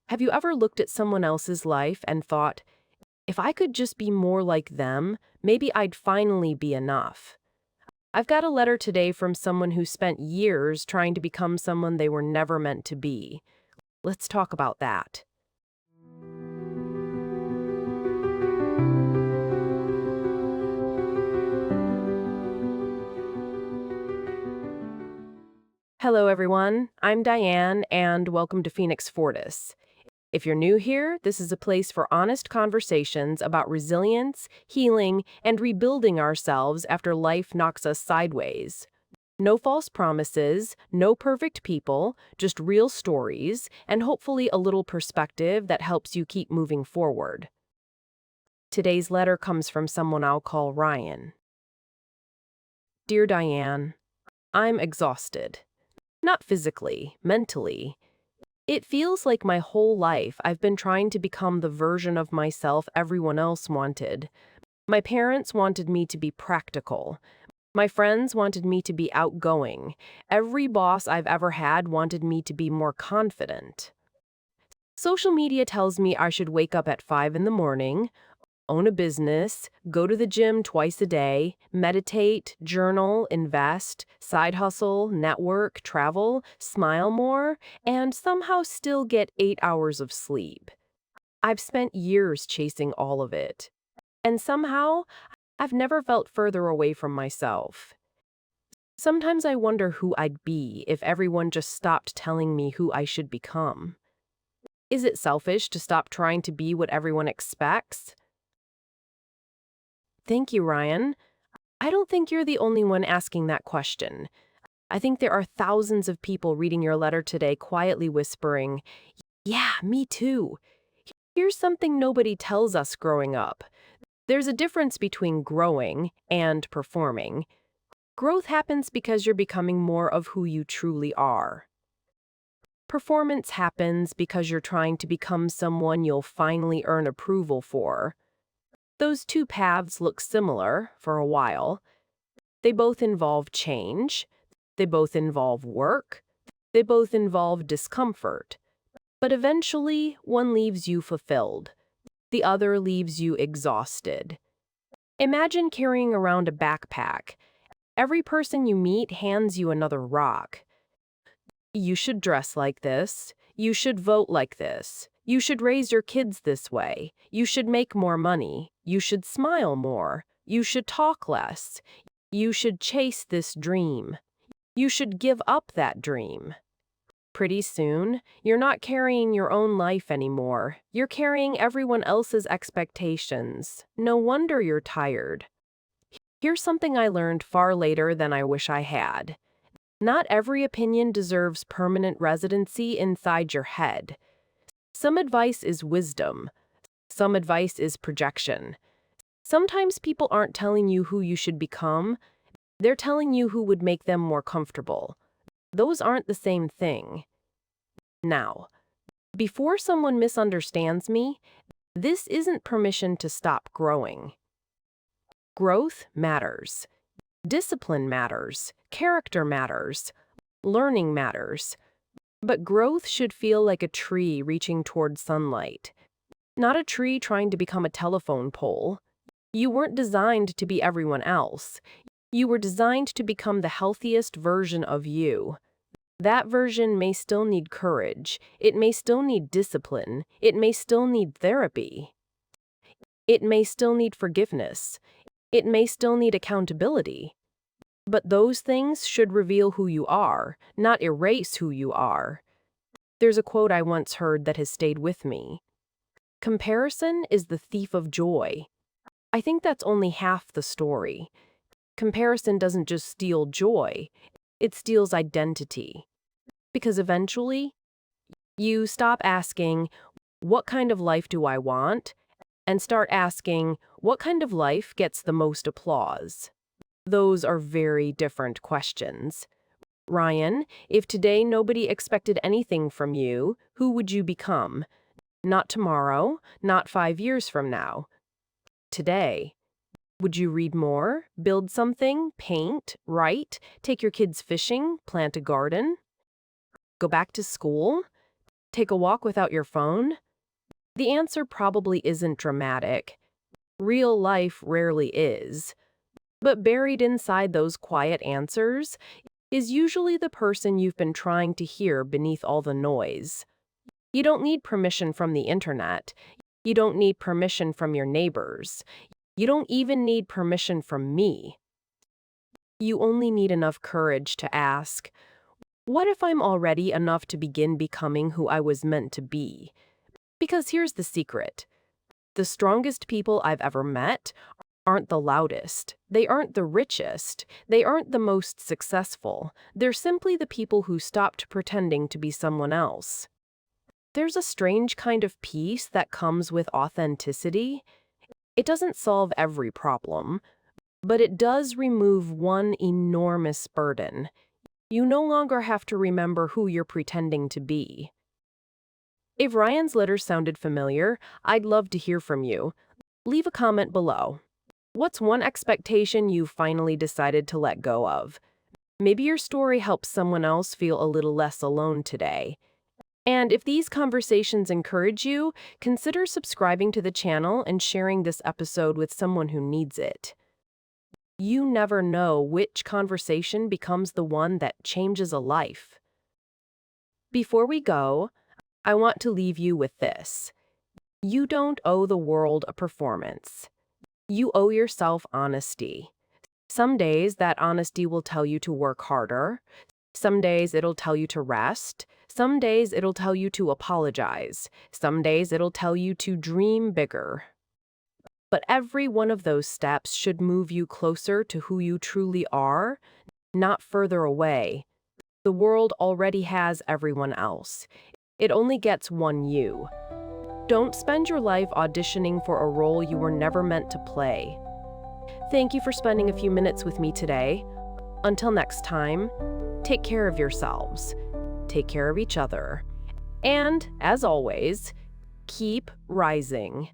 Have you ever looked at someone else's life and thought, if I could just be more like them, maybe I'd finally be enough? I've got a letter today from someone who spent years trying to become someone they were never meant to be. Let's talk about that. Hello, everyone. I'm Diane, and welcome to Phoenix Fortis. If you're new here, this is a place for honest conversations about resilience, healing, and rebuilding ourselves after life knocks us sideways. No false promises, no perfect people, just real stories, and hopefully a little perspective that helps you keep moving forward. Today's letter comes from someone I'll call Ryan. Dear Diane, I'm exhausted. Not physically, mentally. It feels like my whole life I've been trying to become the version of myself everyone else wanted. My parents wanted me to be practical. My friends wanted me to be outgoing. Every boss I've ever had wanted me to be more confident. Social media tells me I should wake up at 5 in the morning, own a business, go to the gym twice a day, meditate, journal, invest, side hustle, network, travel, smile more, and somehow still get 8 hours of sleep. I've spent years chasing all of it. And somehow, I've never felt further away from myself. Sometimes I wonder who I'd be if everyone just stopped telling me who I should become. Is it selfish to stop trying to be what everyone expects? Thank you, Ryan. I don't think you're the only one asking that question. I think there are thousands of people reading your letter today quietly whispering, "Yeah, me too." Here's something nobody tells us growing up. There's a difference between growing and performing. Growth happens because you're becoming more of who you truly are. Performance happens because you're trying to become someone you'll finally earn approval for. Those two paths look similar for a while. They both involve change. They both involve work. They both involve discomfort. But eventually, one leaves you fulfilled. The other leaves you exhausted. Imagine carrying around a backpack. Every person you meet hands you another rock. You should dress like this. You should vote like this. You should raise your kids this way. You should make more money. You should smile more. You should talk less. You should chase this dream. You should give up that dream. Pretty soon, you're not carrying your own life anymore. You're carrying everyone else's expectations. No wonder you're tired. Here's something I learned far later than I wish I had. Not every opinion deserves permanent residency inside your head. Some advice is wisdom. Some advice is projection. Sometimes people aren't telling you who you should become. They're telling you who would make them more comfortable. Those aren't the same thing. Now, before someone misunderstands me, this isn't permission to stop growing. Growth matters. Discipline matters. Character matters. Learning matters. But growth should feel like a tree reaching toward sunlight, not a tree trying to become a telephone pole. You weren't designed to be everyone else. You were designed to become the healthiest version of you. That version may still need courage. It may still need discipline. It may still need therapy. It may still need forgiveness. It may still need accountability. But those things should reveal who you are, not erase who you are. There's a quote I once heard that has stayed with me. Comparison is the thief of joy. I think that's only half the story. Comparison doesn't just steal joy, it steals identity. Because eventually, you stop asking, what kind of life do I want? And start asking, what kind of life gets the most applause? Those are very different questions. Ryan, if today nobody expected anything from you, who would you become? Not tomorrow, not 5 years from now. Today. Would you read more, build something, paint, write, take your kids fishing, plant a garden? Go back to school? Take a walk without your phone? The answer probably isn't dramatic. Real life rarely is. But buried inside those quiet answers is usually the person you've been trying to hear beneath all the noise. You don't need permission from the internet. You don't need permission from your neighbors. You don't even need permission from me. You only need enough courage to ask, what if I'm already enough to begin becoming who I was meant to be? Because here's the secret. The strongest people I've ever met aren't the loudest. They aren't the richest. They aren't the most successful. They're simply the people who stopped pretending to be someone else. There's a strange kind of peace that comes with authenticity. It doesn't solve every problem, but it does remove one enormous burden. You no longer have to remember who you're pretending to be. If Ryan's letter sounded familiar, I'd love to hear from you. Leave a comment below. What's one expectation you've finally decided to let go of? Maybe your story helps someone else feel a little less alone today. And if these conversations encourage you, consider subscribing to the channel and sharing this episode with someone who needs it. You never know which conversation becomes the one that changes a life. Before we go, I want to leave you with this. You don't owe the world a performance. You owe yourself honesty. Some days that honesty will tell you to work harder. Some days it'll tell you to rest. Some days it'll tell you to apologize. Some days it'll tell you to dream bigger. But every one of those steps should move you closer to who you truly are, not further away. The world already has everyone else. It only gets one you. Don't spend your life auditioning for a role you were never meant to play. Thank you for spending a few minutes with me today. Until next time, take care of yourselves, take care of each other, and, as always, keep rising.